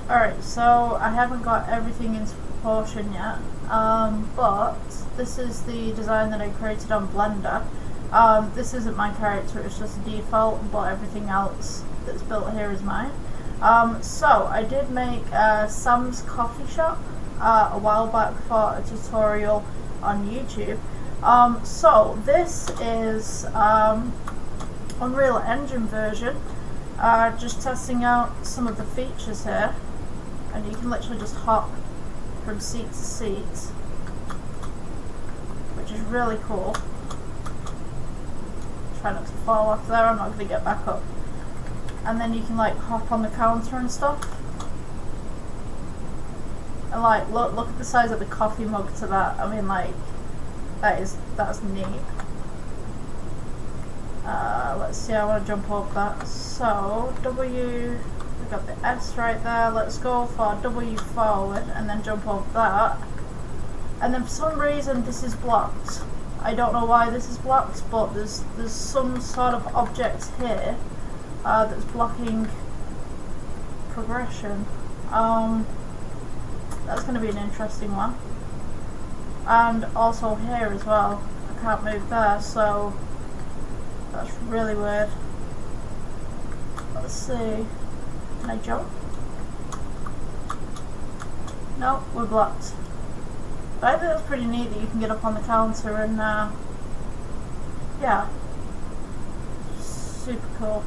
Alright, so I haven't got everything into proportion yet, but this is the design that I created on Blender. This isn't my character, it's just a default, but everything else that's built here is mine. So I did make Sam's Coffee Shop a while back for a tutorial on YouTube. So this is Unreal Engine version, just testing out some of the features here, and you can literally just hop from seat to seat, which is really cool. Try not to fall off there, I'm not going to get back up. And then you can like hop on the counter and stuff. And like look at the size of the coffee mug to that. I mean, like, that's neat. Let's see, I want to jump over that. So W, we got the S right there. Let's go for W forward and then jump over that. And then for some reason this is blocked. I don't know why this is blocked, but there's some sort of object here that's blocking progression. That's going to be an interesting one. And also here as well, I can't move there, so that's really weird. Let's see, can I jump? No, we're blocked. But I think that's pretty neat that you can get up on the counter and yeah, super cool.